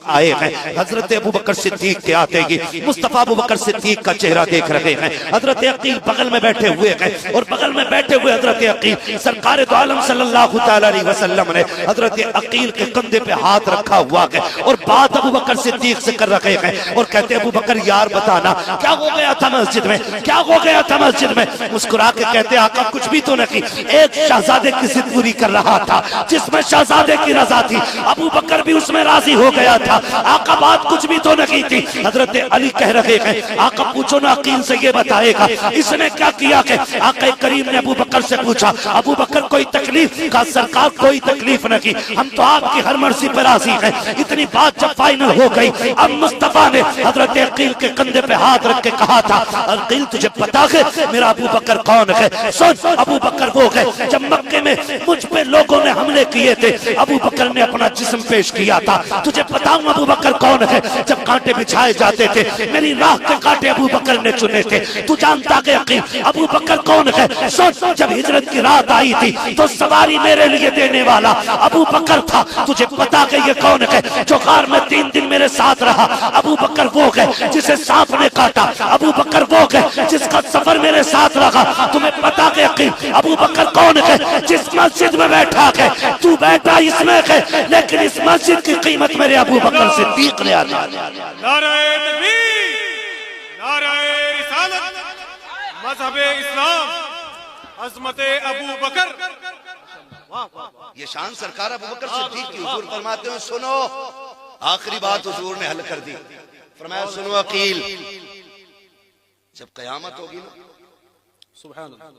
आए हैं। हजरत अबू बकर सिद्दीक के आते ही मुस्तफा अबू बकर सिद्दीक का चेहरा देख रहे हैं। हजरत अकील बगल में बैठे हुए हैं और बगल में बैठे हुए हजरत अकील सरकार दो आलम सल्लल्लाहु तआला अलैहि वसल्लम ने हजरत अकील के कंधे पे हाथ रखा हुआ है और बात अबू बकर सिद्दीक से कर रहे हैं और कहते अबू बकर यार बताना क्या हो गया था मस्जिद में, क्या हो गया था मस्जिद में। मुस्कुरा के कहते आका कुछ भी तो नहीं, एक शहजादे की जिद पूरी कर रहा था जिसमें शहजादे की रजा थी, अबू बकर भी उसमें राजी हो गया था। आका बात कुछ भी तो नहीं थी। हजरत अली कह रहे हैं आका पूछो ना अकील से ये बताएगा इसने क्या किया कि आका करीम ने अबू बकर से पूछा अबू बकर कोई तकलीफ का सरकार कोई तकलीफ नहीं, हम तो आपकी हर मर्जी पर राजी हैं। इतनी बात जब फाइनल हो गई अब मुस्तफा ने हजरत अकील के कंधे पे हाथ रख के कहा था अकील तुझे पता है मेरा अबू बकर कौन है। सुन अबू बकर वो है जब मक्के में मुझ पे लोगों ने हमले किए थे अबू बकर ने अपना जिस्म पेश किया था। तुझे बताऊं अबू बकर कौन है, जब कांटे बिछाए जाते थे मेरी राह के कांटे अबू बकर ने चुने थे। तू जानता है अकील अबू बकर कौन है। सुन जब हिजरत की रात आई थी तो सवारी मेरे लिए देने वाला अबू बकर था। तुझे पता है ये कौन है जो कार में 3 दिन मेरे साथ रहा। अबू बकर वो है जिसे सांप ने काटा, अबू बकर वो है जिसका सफर मेरे साथ रहा। तुम्हें पता है अकील अबू बकर कौन है जिस मस्जिद में बैठा है तू बैठा इसमें है, लेकिन इस मस्जिद की कीमत मेरे अबू बकर सिद्दीक ने अदा की। नाराए तकबीर, नाराए रिसालत, मज़हबे इस्लाम, अज़मते अबू बकर। ये शान सरकार अबू बकर सिद्दीक की। हुजूर फरमाते हैं सुनो, आखिरी बात हुजूर ने हल कर दी। फरमाया सुनो अकील, जब कयामत होगी ना सुभान अल्लाह,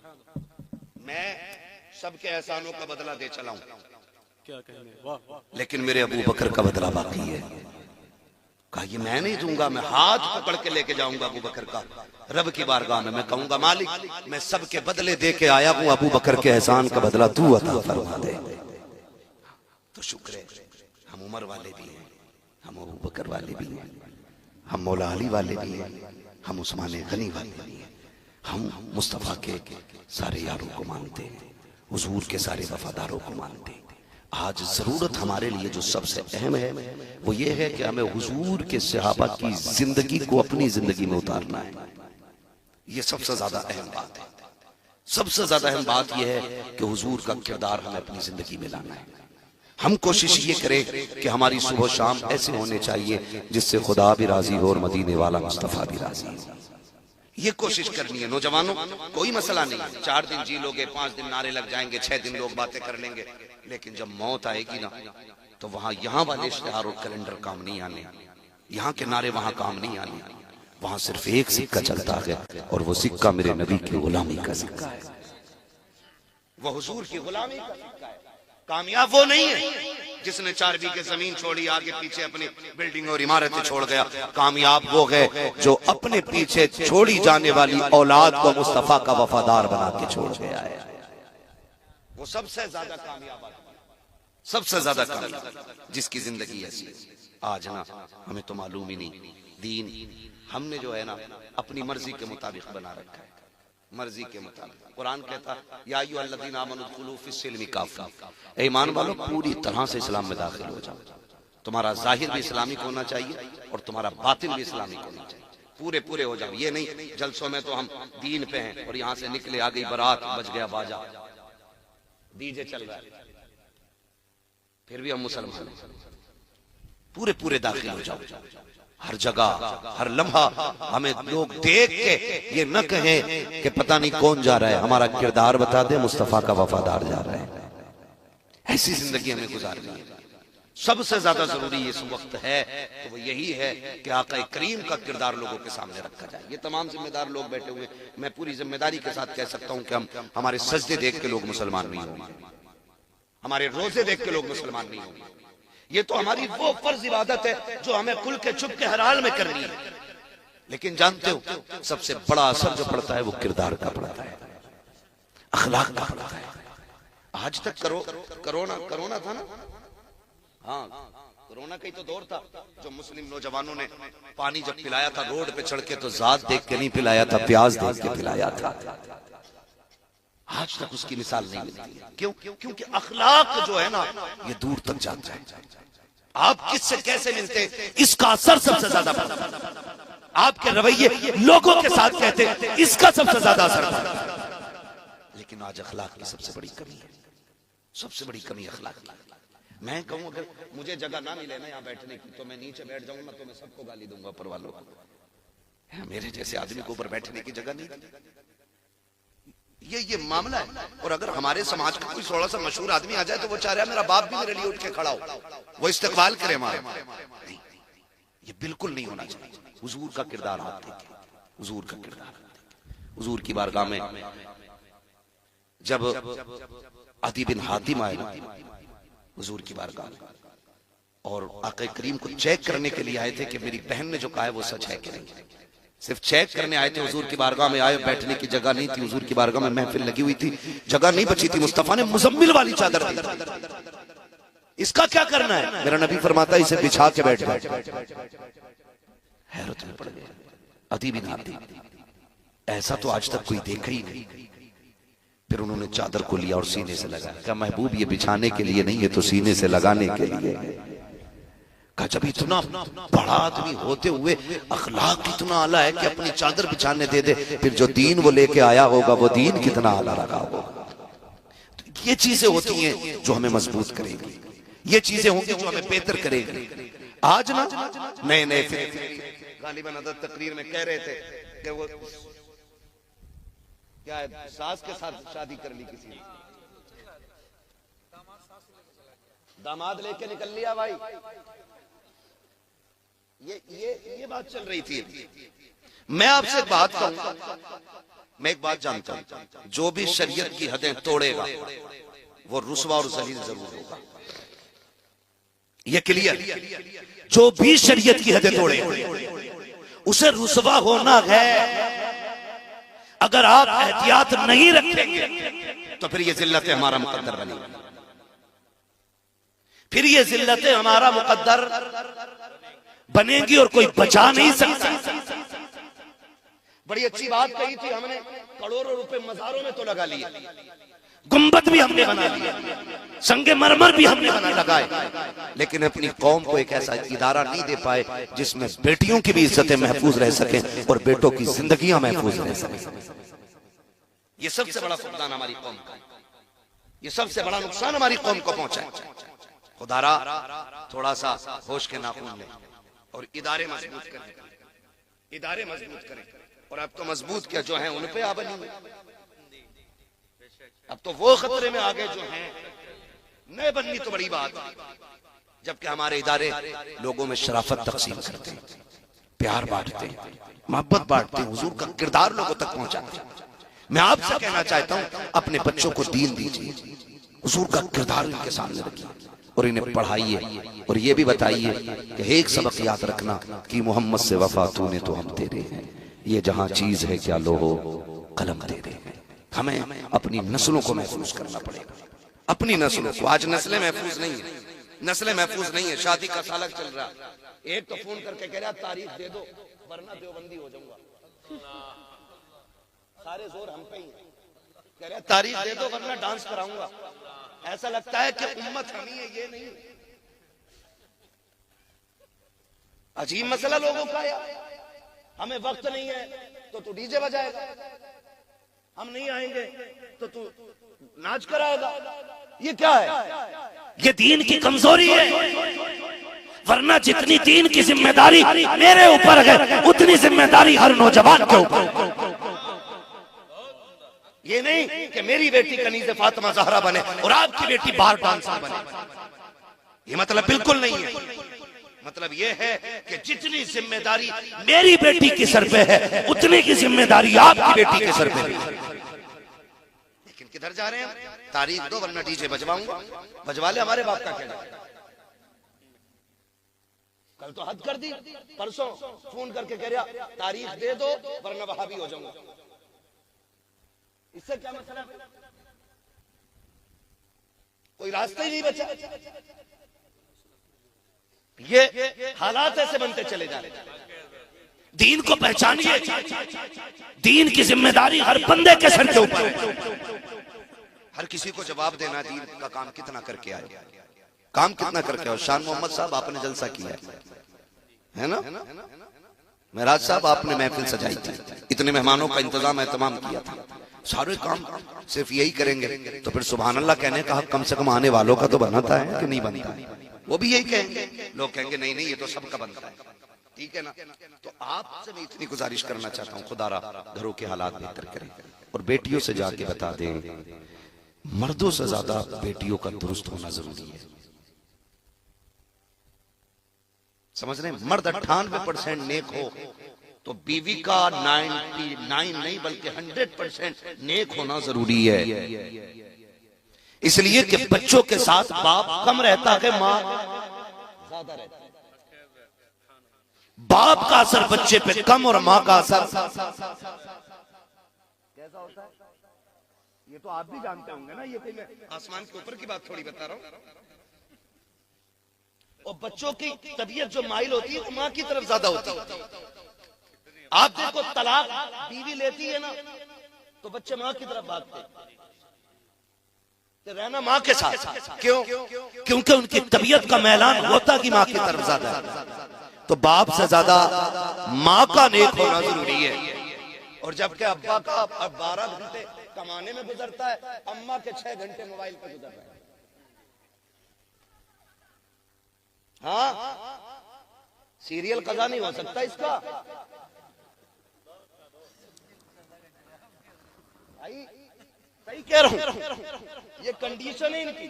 मैं सबके एहसानों का बदला दे चला हूं, क्या कहने, वाह वाह। लेकिन मेरे अबू बकर का बदला बाकी है। कहा ये मैं नहीं दूंगा, मैं हाथ पकड़ के लेके जाऊंगा अबू बकर का रब की बारगाह में। मैं कहूंगा मालिक मैं सबके बदले दे के आया हूं, अबू बकर के एहसान का बदला तू अता फरमा दे। तो शुक्र है हम उमर वाले भी हैं, हम अबू बकर वाले भी हैं, हम मौला अली वाले भी हैं, हम उस्मान गनी वाले भी हैं, हम मुस्तफा के सारे यारों को मानते हैं, हुजूर के सारे वफादारों को मानते हैं। आज जरूरत हमारे लिए जो सबसे अहम है वो ये है कि हमें हुजूर के सहाबा की जिंदगी को अपनी जिंदगी में उतारना है। ये सबसे ज्यादा अहम बात है। सबसे ज्यादा अहम बात यह है कि हुजूर का किरदार हमें अपनी जिंदगी में लाना है। हम कोशिश ये करें कि हमारी सुबह शाम ऐसे होने चाहिए जिससे खुदा भी राजी हो और मदीने वाला मुस्तफा भी राजी हो। ये कोशिश करनी है नौजवानों। कोई मसला नहीं है, 4 दिन जी लोगे, 5 दिन नारे लग जाएंगे, 6 दिन लोग बातें कर लेंगे, लेकिन जब मौत आएगी ना तो वहां यहाँ वाले इश्तिहार और कैलेंडर काम नहीं आने, यहाँ के नारे वहां काम नहीं आने। वहां सिर्फ एक सिक्का चलता है और वो सिक्का मेरे नबी की गुलामी का सिक्का है, वो हुजूर की गुलामी का सिक्का है। कामयाब वो नहीं है जिसने 4 बीघे जमीन छोड़ी, आगे पीछे अपनी बिल्डिंग और इमारतें छोड़ गया। कामयाब वो है जो अपने पीछे छोड़ी जाने वाली औलाद को मुस्तफा का वफादार बना के छोड़ गया है। वो सबसे ज्यादा कामयाब, सबसे ज्यादा कामयाब जिसकी जिंदगी ऐसी है। आज ना हमें तो मालूम ही नहीं, दीन हमने जो है ना अपनी मर्जी के मुताबिक बना रखा है, मर्जी के मुताबिक। कुरान कहता या अय्युहल्लज़ीना आमनू उदखुलू फिस्सिल्मि काफ़ा, ऐ ईमान वालों पूरी तरह से इस्लाम में दाखिल हो जाओ। तुम्हारा जाहिर भी इस्लामिक होना चाहिए और तुम्हारा बातिन भी इस्लामिक होना चाहिए, पूरे पूरे हो जाओ। ये नहीं जलसों में तो हम दीन पे हैं और यहाँ से निकले आ गई बारात, बज गया बाजा, डीजे चल रहा है, फिर भी हम मुसलमान हैं। पूरे पूरे दाखिल हो जाओ। हर जगह हर लम्हा हमें लोग देख के ये न कहें कि पता नहीं कौन जा रहा है, हमारा किरदार बता दे मुस्तफा का वफादार जा रहा है। ऐसी जिंदगी हमें गुजारनी है। सबसे ज्यादा जरूरी इस वक्त है तो वो यही है कि आका करीम का किरदार लोगों के सामने रखा जाए। ये तमाम जिम्मेदार लोग बैठे हुए, मैं पूरी जिम्मेदारी के साथ कह सकता हूं कि हम हमारे सजदे देख के लोग मुसलमान नहीं होंगे, हमारे रोजे देख के लोग मुसलमान नहीं होंगे। ये तो हमारी वो फर्ज इबादत है जो हमें खुल के छुप के हर हाल में करनी है। लेकिन जानते हो सबसे बड़ा असर जो पड़ता है वो किरदार का पड़ता है, अखलाक का पड़ता है। आज तक कोरोना था ना, हाँ कोरोना का ही तो दौर था जो मुस्लिम नौजवानों ने पानी जब पिलाया था रोड पे चढ़ के तो जात देख के नहीं पिलाया था, प्याज देख के पिलाया था। आज तक उसकी मिसाल नहीं मिलती। क्यों? क्योंकि अखलाक जो है ना ये दूर तक जाता है। आप किससे कैसे मिलते, इसका असर सबसे ज्यादा पड़ता। आपके रवैये लोगों के साथ कहते, इसका सबसे ज्यादा असर पड़ता। लेकिन आज अखलाक की सबसे बड़ी कमी है, सबसे बड़ी कमी अखलाक की। मैं कहूं अगर मुझे जगह ना मिले ना यहाँ बैठने की, तो मैं नीचे बैठ जाऊंगा, तो मैं सबको गाली दूंगा ऊपर वालों को। मेरे जैसे आदमी को ऊपर बैठने की जगह नहीं। ये मामला है। और अगर हमारे समाज का कोई थोड़ा सा मशहूर आदमी आ जाए तो वो चाह रहा है मेरा बाप भी मेरे लिए उठ के खड़ा हो, वो इस्तकबाल करे हमारा। नहीं, ये बिल्कुल नहीं होना चाहिए। हुजूर का किरदार आप देखें, हुजूर का किरदार। हुजूर की बारगाह में जब अदी बिन हातिम आए हुजूर की बारगाह में, और आका करीम को चेक करने के लिए आए थे कि मेरी बहन ने जो कहा है वो सच है कि नहीं। सिर्फ चेक करने आए थे। हुजूर की बारगाह में आए, बैठने की जगह नहीं थी। हुजूर की बारगाह में महफिल लगी हुई थी, जगह नहीं बची थी। मुस्तफा ने मुजम्मिल वाली चादर दी। इसका क्या करना है? मेरा नबी फरमाता है इसे बिछा के बैठ जाए। हैरत में पड़ गए अदी बिन हातिम, ऐसा तो आज तक कोई देखा ही नहीं। फिर उन्होंने चादर को लिया और सीने से लगाया। कहा महबूब ये बिछाने के लिए नहीं है, तो सीने से लगाने के लिए। कहा जब इतना बड़ा आदमी होते हुए अखलाक इतना आला है कि अपनी चादर बिछाने दे दे, फिर जो दीन वो लेके आया होगा वो दीन कितना आला रखा होगा। तो ये चीजें होती हैं जो हमें मजबूत करेंगी, ये चीजें होंगी जो हमें बेहतर करेंगी। आज ना नए नए गालिबन अदद तकरीर में कह रहे थे कि वो क्या है, सास के साथ शादी कर ली किसी ने, दामाद लेके निकल लिया भाई। ये बात चल रही थी। मैं आपसे एक बात कहूंगा, मैं एक बात जानता हूं, जो भी शरीयत की हदें तोड़ेगा वो रुसवा और जलील जरूर होगा। ये क्लियर। जो भी शरीयत की हदें तोड़ेगा उसे रुसवा होना है। अगर आप एहतियात नहीं रखेंगे तो फिर ये जिल्लतें हमारा मुकद्दर बनेगी, फिर ये जिल्लतें हमारा मुकद्दर बनेगी और कोई बचा नहीं सकता। बड़ी अच्छी बात कही थी हमने, करोड़ों रुपए मज़ारों में तो लगा लिए, गुंबद भी हमने बना लिया, संगे मरमर भी हमने बना लगाए, लेकिन अपनी कौम को एक ऐसा इदारा नहीं दे पाए जिसमें बेटियों की भी इज्जतें महफूज रह सके और बेटों की जिंदगियां महफूज रह सके। ये सबसे बड़ा फुकदान हमारी कौम का, ये सबसे बड़ा नुकसान हमारी कौम को पहुंचा है। खुदारा थोड़ा सा होश के नाखून लें और इदारे मजबूत करें, इदारे मजबूत करें। और अब तो मजबूत क्या, जो हैं उन पे आ बनी, अब तो वो खतरे में आ गए जो हैं, नए बननी तो बड़ी बात। जबकि हमारे इदारे लोगों में शराफत तकसीम करते हैं, प्यार बांटते हैं, मोहब्बत बांटते हैं, हुजूर का किरदार लोगों तक पहुंचाते हैं। मैं आपसे कहना चाहता हूं अपने बच्चों को दीन दीजिए, हुजूर का किरदार इनके सामने रखिए और इन्हें पढ़ाइए। और ये भी बताइए कि एक सबक याद रखना कि मोहम्मद से वफा तूने तो हम तेरे हैं, ये जहां चीज है क्या लो हो कलम तेरे हैं। हमें अपनी नस्लों को महफूज करना पड़ेगा, अपनी नस्लों को। आज नस्लें महफूज नहीं है, नस्लें महफूज नहीं है। शादी का सालक चल रहा, एक तो फोन करके कह रहा तारीख दे दो वरना देवबंदी हो जाऊंगा। सारे जोर हम पे ही है, कह रहा तारीख दे दो वरना डांस कराऊंगा। ऐसा लगता है कि उम्मत हम ही है, ये नहीं। अजीब मसला लोगों का यार। हमें वक्त नहीं है तो तू डीजे बजाएगा, हम नहीं आएंगे तो तू नाच कराएगा। ये क्या है? ये दीन की कमजोरी है। वरना जितनी दीन की जिम्मेदारी मेरे ऊपर है उतनी जिम्मेदारी हर नौजवान के ऊपर। ये नहीं कि मेरी बेटी कनीज़े फातिमा ज़हरा बने और आपकी बेटी बाहर डांसर बने, ये मतलब बिल्कुल नहीं है। मतलब ये है कि जितनी जिम्मेदारी मेरी बेटी के सर पे है उतनी की जिम्मेदारी आपकी बेटी के सर पे है। लेकिन किधर जा रहे हैं? तारीख दो वरना डीजे बजवाऊंगा। बजवा ले, हमारे बाप का कहना। कल तो हद कर दी, परसों फोन करके कह रहा तारीख दे दो वरना वहाबी हो जाऊंगा। इससे क्या मसला? कोई रास्ता ही नहीं बचा। ये हालात ऐसे बनते चले जा रहे। दीन को पहचानिए, दीन की जिम्मेदारी हर बंदे के सर के ऊपर है। हर किसी को जवाब देना दीन का काम कितना करके आए। काम कितना करके आओ। शान मोहम्मद साहब आपने जलसा किया है ना, महराज साहब आपने महफिल सजाई थी, इतने मेहमानों का इंतजाम एहतमाम किया था, सारे काम सिर्फ यही करेंगे तो फिर सुभान अल्लाह कहने का हक कम से कम आने वालों का तो बनाता है कि नहीं बनता? वो भी यही कहेंगे, लोग कहेंगे नहीं नहीं ये तो सबका बनता है, ठीक है ना। तो आपसे मैं इतनी गुजारिश करना चाहता हूँ, खुदारा घरों के हालात बेहतर करें और बेटियों से जाके बता दें मर्दों से ज्यादा बेटियों का दुरुस्त होना जरूरी है। समझ रहे हैं? मर्द 98% नेक हो तो बीवी का 99 नहीं बल्कि 100% नेक होना जरूरी है। इसलिए कि बच्चों के साथ बाप कम रहता है, मां ज्यादा रहता है। बाप का असर बच्चे पे कम और मां का असर कैसा होता है ये तो आप भी जानते होंगे ना, ये कोई मैं आसमान के ऊपर की बात थोड़ी बता रहा हूं। और बच्चों की तबीयत जो माइल होती है वो मां की तरफ ज्यादा होती है। आप देखो तलाक बीवी लेती है ना तो बच्चे मां की तरफ भागते हैं, तो रहना मां के साथ। क्यों? क्योंकि उनकी तबीयत का मैलान होता कि मां की तरफ ज्यादा है। तो बाप से ज्यादा मां का नेक होना जरूरी है। और जबकि अब्बा का 12 घंटे कमाने में गुजरता है, अम्मा के 6 घंटे मोबाइल पे गुजर रहे हैं। हाँ, सीरियल कज़ा नहीं हो सकता इसका। सही कह रहा हूं, ये कंडीशन है इनकी।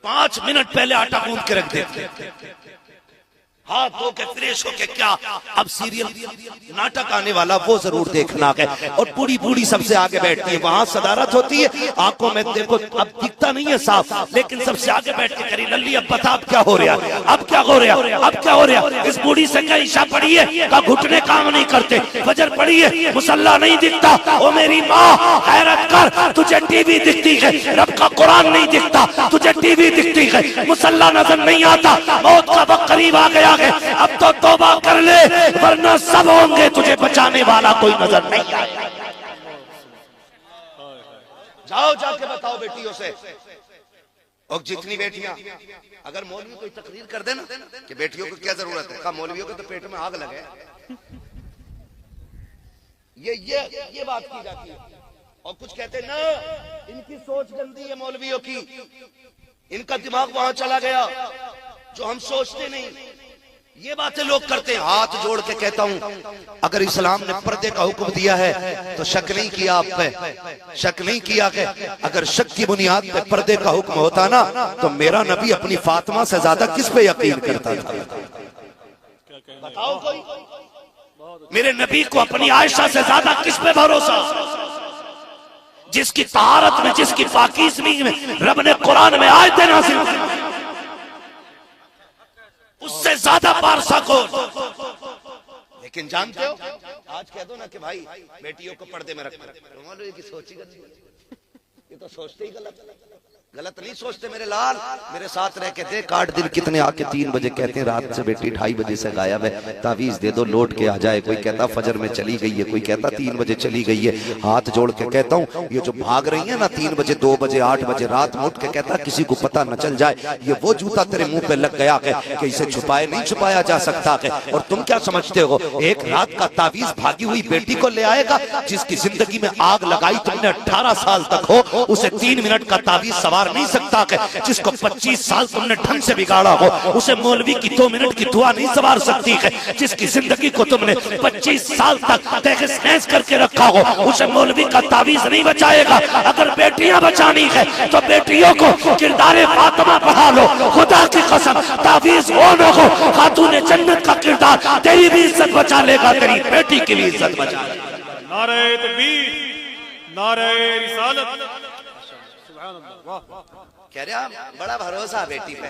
5 मिनट पहले आटा गूंद के रख देते, हाथ धो के फ्रेश होके क्या अब सीरियल नाटक आने वाला वो जरूर देखना है। और पूरी पूरी सबसे आगे बैठती है, वहां सदारत होती है, आंखों में देखो अब दिखता नहीं है साफ, लेकिन सबसे आगे बैठ के करी लल्ली अब बता अब क्या हो रहा है, अब क्या हो रहा है, अब क्या हो रहा है। इस बूढ़ी से क्या ईशा पड़ी है का घुटने काम नहीं करते, फजर पड़ी है मुसल्ला नहीं दिखता। ओ मेरी माँ हैरत कर, तुझे टीवी दिखती है, रब का कुरान नहीं दिखता, तुझे टीवी दिखती है, मुसल्ला नजर नहीं आता, मौत का वक्त करीब आ गया। अब तो तौबा कर ले वरना सब होंगे, तुझे बचाने वाला कोई नजर नहीं आएगा। जाओ जाके बताओ बेटियों से। और जितनी बेटियां अगर मौलवी कोई तकरीर कर देना कि बेटियों को क्या जरूरत है, कहा मौलवियों को तो पेट में आग लगे, ये बात की जाती है। और कुछ कहते ना इनकी सोच गंदी है मौलवियों की, इनका दिमाग वहां चला गया जो हम सोचते नहीं। ये बातें लोग करते हैं। हाथ जोड़ के कहता हूं, अगर इस्लाम ने पर्दे का हुक्म दिया है तो शक नहीं किया आप पे, शक नहीं किया कि अगर शक की बुनियाद पे पर्दे का हुक्म होता ना तो मेरा नबी अपनी फातिमा से ज्यादा किस पे यकीन करता था? बताओ कोई। मेरे नबी को अपनी आयशा से ज्यादा किस पे भरोसा? जिसकी तहारत में, जिसकी पाकीज़गी में रब ने कुरान में आयतें नाज़िल की, उससे ज्यादा पारसा को। लेकिन जानते हो आज कह दो ना कि भाई बेटियों को पर्दे में रखना, तो ये की सोची गलत, ये तो सोचते ही गलत नहीं सोचते। मेरे लाल मेरे साथ रह के देख 8 दिन कितने आके 3 बजे कहते हैं रात से बेटी 2:30 बजे से गायब है, तावीज दे दो लौट के आ जाए। कोई कहता फजर में चली गई है, कोई कहता 3 बजे चली गई है। हाथ जोड़ के कहता हूँ ये जो भाग रही है ना 3 बजे 2 बजे 8 बजे रात में उठ के कहता किसी को पता न चल जाए, ये वो जूता तेरे मुंह पे लग गया है कि इसे छुपाए नहीं छुपाया जा सकता है। और तुम क्या समझते हो एक रात का तावीज भागी हुई बेटी को ले आएगा? जिसकी जिंदगी में आग लगाई तुमने 18 साल तक हो, उसे 3 मिनट का तावीज सवार नहीं सकता है। जिसको 25 साल तुमने ढंग से बिगाड़ा हो, उसे मौलवी की 2 मिनट की दुआ नहीं सवार सकती है। जिसकी जिंदगी को तुमने 25 साल तक तहस-नहस करके रखा हो, उसे मौलवी का तावीज नहीं बचाएगा। अगर बेटियां बचानी है तो बेटियों को किरदारे फातिमा पढ़ा लो। खुदा की कसम तावीज हो न हो, खातून जन्नत का किरदार तेरी भी इज्जत बचा लेगा, तेरी बेटी की भी इज्जत बचा लेगा। नारे तकबीर, नारे रिसालत। कह रहे बड़ा भरोसा बेटी पे,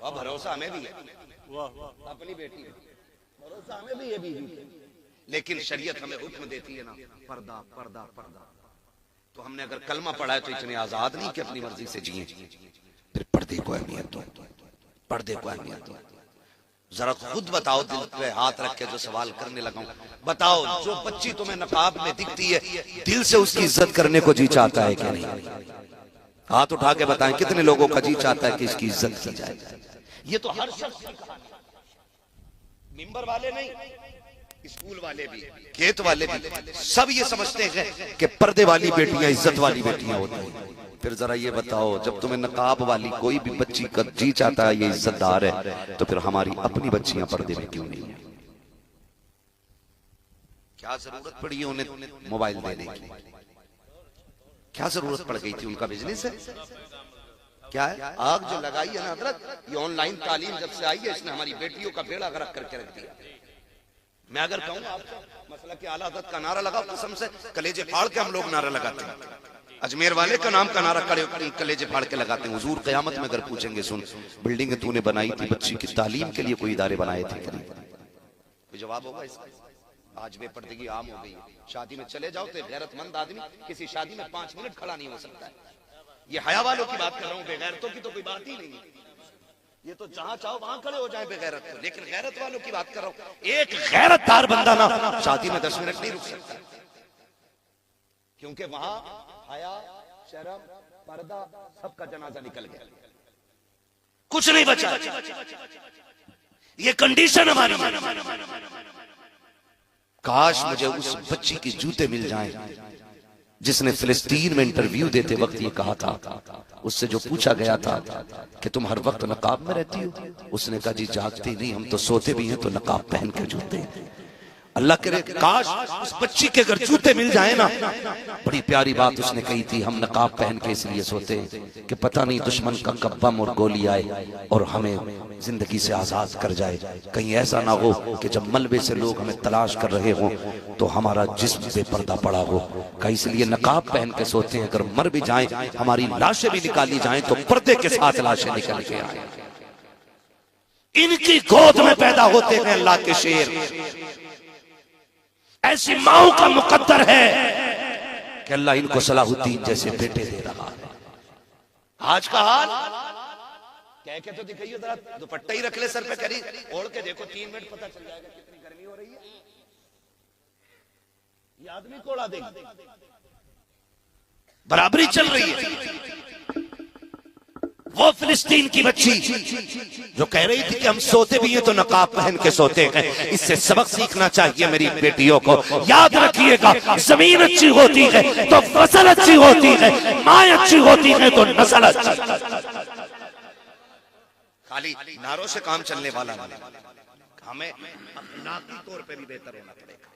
वह भरोसा हमें भी है, अपनी बेटी पे भरोसा हमें भी है बीवी पे। लेकिन शरीयत हमें हुक्म देती है ना पर्दा पर्दा पर्दा। तो हमने अगर कलमा पढ़ा है तो इतने आजाद नहीं कि अपनी मर्जी से जिए। फिर पर्दे को अहमियत दो, पर्दे को अहमियत दो। जरा खुद बताओ, दिल पे हाथ रख के जो सवाल करने लगा हूं, बताओ जो बच्ची तुम्हें नकाब में दिखती है दिल से उसकी इज्जत करने को जी चाहता है क्या नहीं? हाथ उठा के बताएं कितने लोगों का जी चाहता है कि इसकी इज्जत की जाए। ये तो हर शख्स की कहानी है, मिंबर वाले नहीं, स्कूल वाले भी, खेत वाले भी, सब ये समझते हैं कि पर्दे वाली बेटियां इज्जत वाली बेटियां होती हैं। फिर जरा ये बताओ, जब तुम्हें नकाब वाली कोई भी बच्ची का जी चाहता है ये इज्जतदार है, तो फिर हमारी अपनी बच्चियां पर्दे में क्यों नहीं है? क्या जरूरत पड़ी है उन्हें मोबाइल देने की? क्या जरूरत पड़ गई थी? उनका बिजनेस है क्या है? आग जो लगाई है ना हजरत, ये ऑनलाइन तालीम जब से आई है इसने हमारी बेटियों का बेड़ा गर्क करके रख दिया। मैं अगर कहूँ आपको मसला कि आला हज़रत का नारा लगाओ, कसम से कलेजे फाड़ के हम लोग नारा लगाते हैं। अजमेर वाले का नाम का नारा कलेजे फाड़ के लगाते हैं। हुजूर क़यामत में अगर पूछेंगे, सुन बिल्डिंग तूने बनाई थी बच्ची की तालीम के लिए, कोई इदारे बनाए थे? कोई जवाब होगा इसका? आज बेपर्दगी आम हो गई है। शादी में चले जाओ तो गैरतमंद आदमी किसी शादी में 5 मिनट खड़ा नहीं हो सकता है। ये हया वालों की बात कर रहा हूँ, बेगैरतों की तो कोई बात ही नहीं है। ये तो जहां चाहो वहां खड़े हो जाए बेगैरत, लेकिन गैरत वालों की बात कर रहा हूं। एक गैरतदार बंदा ना शादी में 10 मिनट नहीं रुक सकता, क्योंकि वहां हया, शर्म, पर्दा सबका जनाजा निकल गया, कुछ नहीं बचा। ये कंडीशन हमारी। काश मुझे उस बच्ची की जूते मिल जाएं जिसने फिलिस्तीन में इंटरव्यू देते वक्त ये कहा था, उससे जो पूछा गया था कि तुम हर वक्त नकाब में रहती हो, उसने कहा जी जागती नहीं, हम तो सोते भी हैं तो नकाब पहन के जूते। अल्लाह करे काश उस बच्ची के अगर जूते मिल जाए ना। बड़ी प्यारी बात उसने कही थी, हम नकाब पहन के इसलिए सोते कि पता नहीं दुश्मन का कब बम और गोली आए और हमें जिंदगी से आजाद कर जाए। कहीं ऐसा ना हो कि जब मलबे से लोग हमें तलाश कर रहे हों तो हमारा जिस्म बेपर्दा पड़ा हो। कहीं इसलिए नकाब पहन के सोते हैं, अगर मर भी जाएं, हमारी लाशें भी निकाली जाएं तो पर्दे के साथ लाशें निकल के आए। इनकी गोद में पैदा होते हैं अल्लाह के शेर। ऐसी माओ का मुकद्दर है कि अल्लाह इनको सलाहुद्दीन जैसे बेटे दे रहा है। आज का हाल कह के तो दिखाइए, जरा दुपट्टा ही रख ले सर पे, करी ओढ़ के देखो 3 मिनट पता चल जाएगा कितनी गर्मी हो रही है। ये आदमी कोड़ा देगा, बराबरी चल रही है। वो फिलिस्तीन की बच्ची जो कह रही थी कि हम सोते भी हैं तो नकाब पहन के सोते हैं, इससे सबक सीखना चाहिए मेरी बेटियों को। याद रखिएगा, जमीन अच्छी होती है तो फसल अच्छी होती है, माँ अच्छी होती है तो नस्ल अच्छी। खाली नारों से काम चलने वाला नहीं, हमें अखलाकी तौर पे भी बेहतर होना पड़ेगा।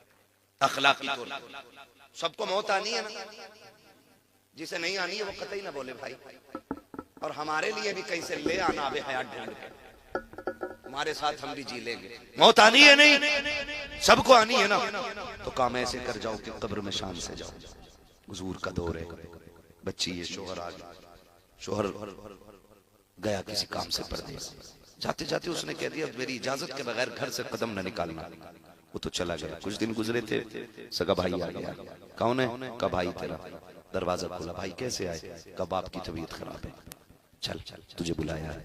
अखलाकी तौर पे सबको मौत आनी है ना, जिसे नहीं आनी है वो कतई ना बोले भाई। और हमारे लिए भी कहीं से ले आना अबे हयात ढूंढ के, हमारे साथ हम भी जी लेंगे। मौत आनी है नहीं, सबको आनी है ना, तो काम ऐसे कर जाओ कि कब्र में शान से जाओ। हुजूर का दौर है, बच्ची ये शोहर आ गया, शोहर गया किसी काम से परदेस, जाते जाते उसने कह दिया मेरी इजाजत के बगैर घर से कदम न निकालना। वो तो चला गया। कुछ दिन गुजरे थे, सगा भाई आ गया। कौन है? का भाई तेरा। दरवाजा खोला, भाई कैसे आए? का बाप की तबीयत खराब है, चल तुझे बुलाया है।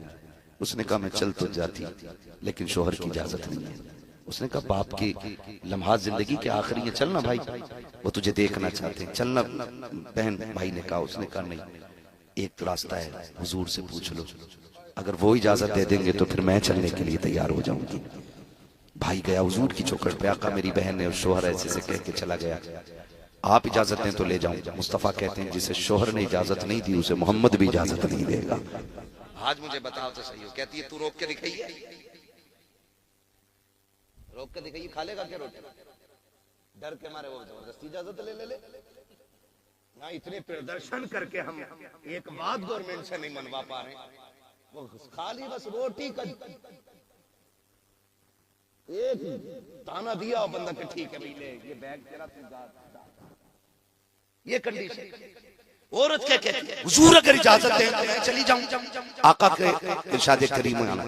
उसने कहा मैं चल तो जाती लेकिन शोहर की इजाजत नहीं है। उसने कहा बाप की लम्हात जिंदगी के आखिरी है, चलना भाई, वो तुझे देखना चाहते हैं, चलना बहन। भाई ने कहा, उसने कहा नहीं, एक रास्ता है, हुजूर से पूछ लो, अगर वो इजाजत दे देंगे तो फिर मैं चलने के लिए तैयार हो जाऊंगी। भाई गया हुजूर की चौखट पे, आका मेरी बहन ने और शोहर ऐसे से कह के चला गया, आप इजाजत दें तो ले जाऊं। मुस्तफा कहते हैं जिसे शोहर ने इजाजत नहीं दी उसे मोहम्मद भी इजाजत नहीं देगा। आज मुझे बताओ तो सही हो। कहती है तू रोक के दिखाइए, रोक के दिखाइए, खा लेगा क्या रोटी? डर के मारे वो जबरदस्ती इजाजत ले ना। इतने प्रदर्शन करके हम एक बात गवर्नमेंट से नहीं मनवा पा रहे, वो खाली बस रोटी का एक ताना दिया और बंदा के ठीक है ले ये बैग तेरा, ये कंडीशन। औरत क्या कहती है? हुजूर अगर इजाजत दें तो मैं चली जाऊं। आका के इरशाद करीम में आना,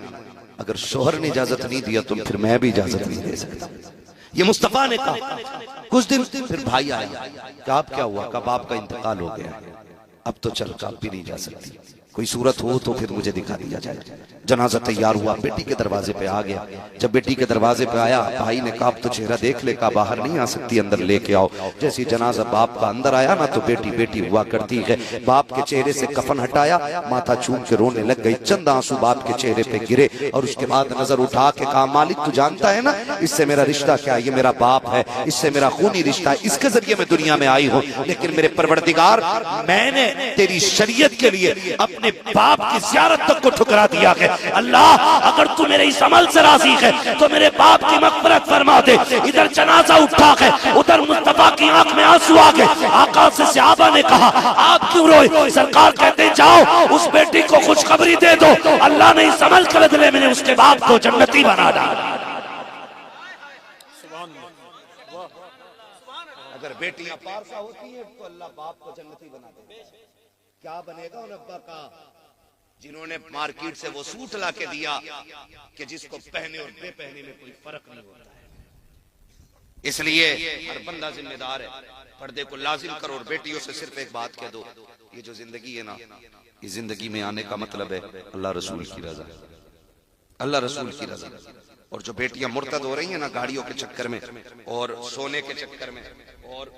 अगर शोहर ने इजाजत नहीं दिया तो फिर मैं भी इजाजत नहीं दे सकता। ये मुस्तफा ने कहा। कुछ दिन फिर भाई आया, कहा अब क्या हुआ? कहा बाप का इंतकाल हो गया, अब तो चल, अब भी नहीं जा सकती। कोई सूरत हो तो फिर मुझे दिखा दिया जाए। जनाजा तैयार हुआ, बेटी के दरवाजे पे आ गया। जब बेटी के दरवाजे पे आया, भाई ने कहा अब तो चेहरा देख ले, कहा बाहर नहीं आ सकती, अंदर लेके आओ। जैसे जनाजा बाप का अंदर आया ना, तो बेटी बेटी हुआ करती है। बाप के चेहरे से कफन हटाया, माथा चूम के रोने लग गई। चंद आंसू बाप के चेहरे पे गिरे और उसके बाद नजर उठा के कहा मालिक तू जानता है ना इससे मेरा रिश्ता क्या है, ये मेरा बाप है, इससे मेरा खूनी रिश्ता है, इसके जरिए मैं दुनिया में आई हूँ। लेकिन मेरे परवरदिगार, मैंने तेरी शरीयत के लिए अपने बाप की ज़ियारत तक को ठुकरा दिया है। अल्लाह अगर तू मेरे इस अमल से राजी है तो मेरे बाप की मग़फ़िरत फरमा दे। इधर जनाजा उठा है, उधर मुस्तफा की आंख में आंसू आ गए। आका से सहाबा ने कहा आप क्यों रोए? सरकार कहते जाओ उस बेटी को खुशखबरी दे दो, अल्लाह ने इस अमल के बदले में उसके बाप को जन्नती बना डाला। अगर बेटियां पारसा होती हैं तो अल्लाह बाप को जन्नती बना दे। क्या बनेगा उन अब्बा का जिन्होंने मार्केट से वो सूट ला के दिया कि जिसको पहने और बेपहने में कोई फर्क नहीं होता है। इसलिए हर बंदा जिम्मेदार है, पर्दे को लाजिम करो। और बेटियों से सिर्फ एक बात कह दो, ये जो जिंदगी है ना, इस जिंदगी में आने का मतलब है अल्लाह रसूल की रजा, अल्लाह रसूल की रजा। और जो बेटियां मुर्तद हो रही हैं ना गाड़ियों के चक्कर में और सोने के चक्कर में और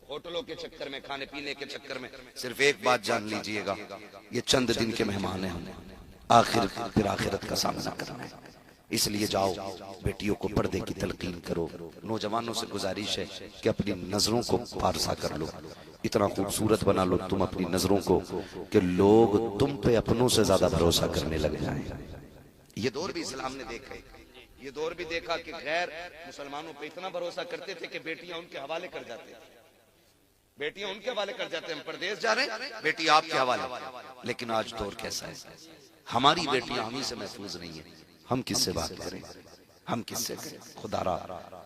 होटलों के चक्कर में, खाने पीने के चक्कर में, सिर्फ एक बात जान लीजिएगा, ये चंद दिन के मेहमान हैं, हम फिर आखिरत का सामना करना है। इसलिए जाओ बेटियों को पर्दे की तलकीन करो। नौजवानों से गुजारिश है कि अपनी नजरों को पारसा कर लो, इतना खूबसूरत बना लो तुम अपनी नजरों को कि लोग तुम पे अपनों से ज्यादा भरोसा करने लग जाएं। ये दौर भी इस्लाम ने देखा है, ये दौर भी देखा कि गैर मुसलमानों पे इतना भरोसा करते थे कि बेटियां उनके हवाले कर जाते थे, बेटियां उनके हवाले कर जाते हैं, हम परदेश जा रहे हैं बेटी आपके हवाले। लेकिन आज दौर कैसा है, हमारी बेटियां हम ही से महफूज नहीं है, हम किससे बात करें, हम किससे करें। खुदारा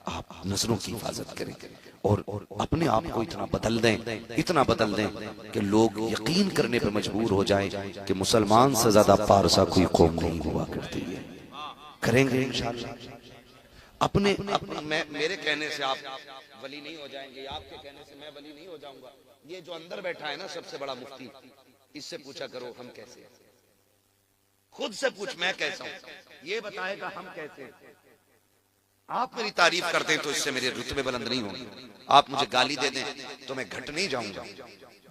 आप नजरों की हिफाजत करें और अपने आप को इतना बदल दें, इतना बदल दें कि लोग यकीन करने पर मजबूर हो जाएं कि मुसलमान से ज्यादा पारसा कोई कौम नहीं हुआ करती है। करेंगे इंशाअल्लाह। अपने मेरे कहने से आप वली नहीं हो जाएंगे, आपके कहने से मैं वली नहीं हो जाऊंगा। ये जो अंदर बैठा है ना सबसे बड़ा मुफ्ती, इससे पूछा करो हम कैसे हैं, खुद से पूछ मैं कैसा हूं, ये बताएगा हम कैसे हैं। आप मेरी तारीफ करते हैं तो इससे मेरे रुतबे बुलंद नहीं होंगे, आप मुझे गाली दे दें तो मैं घट नहीं जाऊंगा।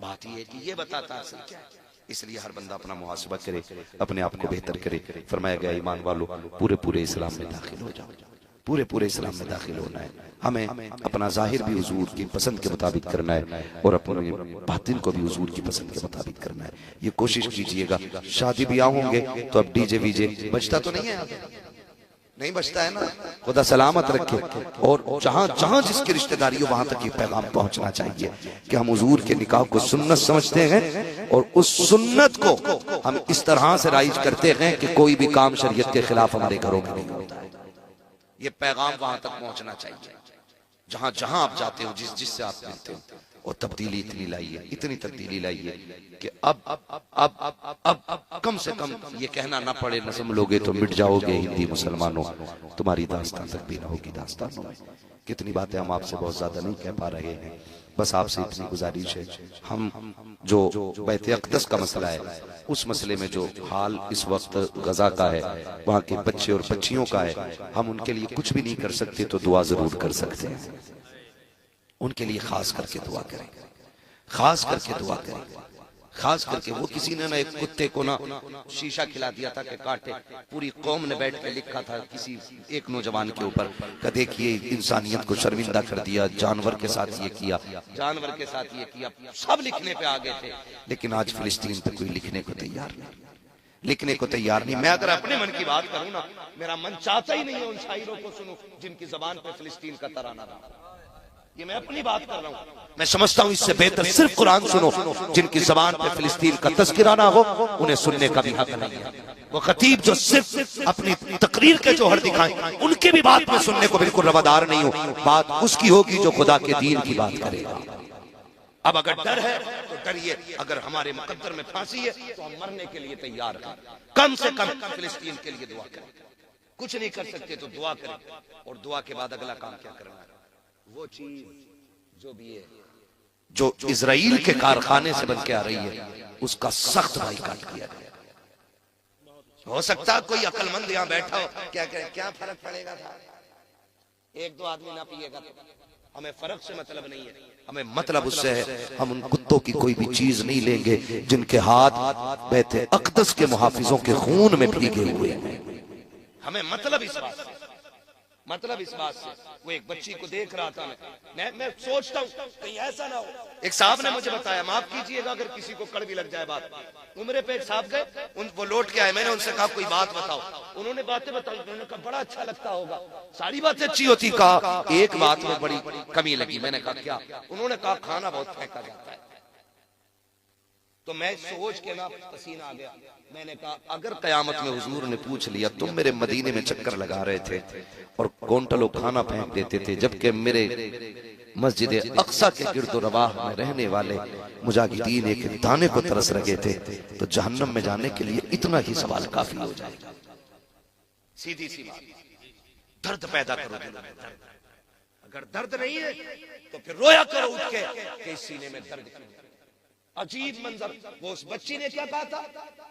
बात ये है कि ये बताता असल क्या है। इसलिए हर बंदा अपना मुहासबा करे, अपने आप को बेहतर करे। फरमाया गया ईमान वालों पूरे पूरे इस्लाम में दाखिल हो जाओ, पूरे पूरे इस्लाम में दाखिल होना है। हमें अपना जाहिर भी हुजूर की पसंद के मुताबिक करना है और अपने बातिन को भी हुजूर की पसंद के मुताबिक करना है। ये कोशिश कीजिएगा। शादी ब्याह होंगे तो अब डीजे वीजे बजता तो नहीं है, नहीं बचता है ना, खुदा सलामत रखे। और जहां जहां जिसकी रिश्तेदारी हो वहां तक ये पैगाम पहुंचना चाहिए कि हम हुजूर के निकाह को सुन्नत समझते हैं और उस सुन्नत को हम इस तरह से राइज करते हैं कि कोई भी काम शरीयत के खिलाफ हमारे घरों में नहीं होता है। ये पैगाम वहां तक पहुंचना चाहिए जहां जहां आप जाते हो, जिस जिससे आप मिलते हो। और तब्दीली इतनी लाइए, इतनी तब्दीली लाइए कि अब कम से कम ये कहना ना पड़े नज़म लोगे तो मिट जाओगे हिंदी मुसलमानों, तुम्हारी दास्तान तक भी ना होगी दास्तानों में। कितनी बातें हम आपसे बहुत ज्यादा नहीं कह पा रहे हैं, बस आपसे इतनी गुजारिश है। हम जो बैत अक़दस का मसला है, उस मसले में जो हाल इस वक्त गजा का है, वहाँ के बच्चे और बच्चियों का है, हम उनके लिए कुछ भी नहीं कर सकते तो दुआ जरूर कर सकते हैं। उनके लिए खास करके दुआ करें, खास करके दुआ करें। खास करके वो किसी ने ना एक कुत्ते को ना शीशा खिला दिया था कि काटे, पूरी कौम ने बैठ के लिखा था किसी एक नौजवान के ऊपर कि देखिए इंसानियत को शर्मिंदा कर दिया, जानवर के साथ ये किया, जानवर के साथ ये किया, सब लिखने पे आ गए थे। लेकिन आज फिलिस्तीन पे कोई लिखने को तैयार नहीं, लिखने को तैयार नहीं। मैं अगर अपने मन की बात करूं ना, मेरा मन चाहता ही नहीं है उन शायरों को सुनूं जिनकी जबान पे फिलिस्तीन का तराना था। ये मैं अपनी बात कर रहा हूं। मैं समझता हूं इससे बेहतर सिर्फ कुरान सुनो। जिनकी जबान पे फिलिस्तीन का तज़किरा ना हो उन्हें सुनने का भी हक नहीं है। वो खतीब जो सिर्फ अपनी तकरीर के जोहर दिखाएं, उनकी भी बात में सुनने को बिल्कुल रवादार नहीं हो। बात उसकी होगी जो खुदा के दीन की बात करेगा। अब अगर डर है तो डरिए, अगर हमारे मुकद्दर में फांसी है तो हम मरने के लिए तैयार हैं। कम से कम फिलिस्तीन के लिए दुआ करें। कुछ नहीं कर सकते तो दुआ करें, और दुआ के बाद अगला काम क्या करना है, वो चीज जो भी है जो इजराइल के कारखाने से बन के आ रही है, उसका सख्त बाइकाट किया गया। हो सकता है कोई अक्लमंद यहां बैठा हो, क्या करे, क्या फर्क पड़ेगा था, एक दो आदमी ना पिएगा तो। हमें फर्क से मतलब नहीं है, हमें मतलब उससे है हम उन कुत्तों की कोई भी चीज नहीं लेंगे जिनके हाथ बैते अक़दस के मुहाफिजों के खून में भीगे हुए हैं। हमें मतलब इस बात से, मतलब इस बात से। वो एक बच्ची को देख रहा था, मैं सोचता हूँ कहीं ऐसा ना हो। एक साहब ने मुझे बताया, माफ कीजिएगा अगर किसी को कड़वी लग जाए बात, उम्र पे एक साहब गए, वो लौट के आए, मैंने उनसे कहा कोई बात बताओ, उन्होंने बातें बताई, उन्होंने कहा बड़ा अच्छा लगता होगा, सारी बातें अच्छी होती, कहा एक बात में बड़ी कमी लगी। मैंने कहा क्या? उन्होंने कहा खाना बहुत फेंका जाता है। तो मैं सोच के ना पसीना आ गया। मैंने कहा अगर कयामत में हुजूर ने पूछ लिया तुम मेरे मदीने में चक्कर लगा रहे थे और कोंटलों खाना फेंक देते थे, जबकि मेरे मस्जिद अक्सा के गिरदो रवाह में रहने वाले मुजाहिदीन एक दाने को तरस रहे थे, तो जहन्नम में जाने के लिए इतना ही सवाल काफी हो जाएगा। सीधी सी बात, दर्द पैदा करो दिलों में, दर्द। अगर दर्द नहीं है तो फिर रोया करो उठ के इस सीने में दर्द क्यों। अजीब मंजर, वो उस बच्ची ने क्या कहा था?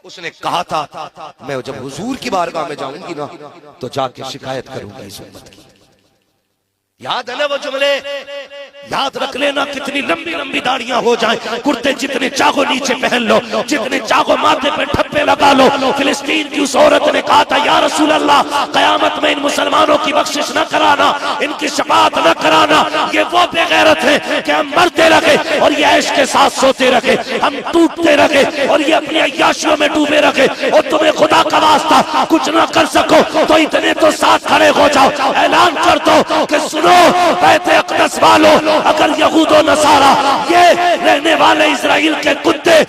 उसने कहा था मैं जब हुजूर की बारगाह में जाऊंगी ना तो जाके शिकायत करूंगी इस उम्मत की। याद है ना वो जुमले? याद रख लेना, कितनी लंबी लंबी दाढ़ियां हो जाएं, कुर्ते जितने चाहो नीचे पहन लो, जितने चाहो माथे पे ठप्पे लगा लो। फिलिस्तीन की उस औरत ने कहा था या रसूल अल्लाह, कयामत में इन मुसलमानों की बख्शिश न कराना, इनकी शफाअत न कराना, ये वो बेगैरत है कि हम मरते रहे और ये ऐश के साथ सोते रहे, हम टूटते रहे और ये अपनी अय्याशियों में डूबे रहे, और तुम्हें खुदा का वास्ता कुछ ना कर सको तो इतने तो साथ खड़े हो जाओ, ऐलान कर दो कि सुनो बैत अक़दस वालों, अगर यहूद और नसारा ये रहने वाले इस्राएल के कुत्ते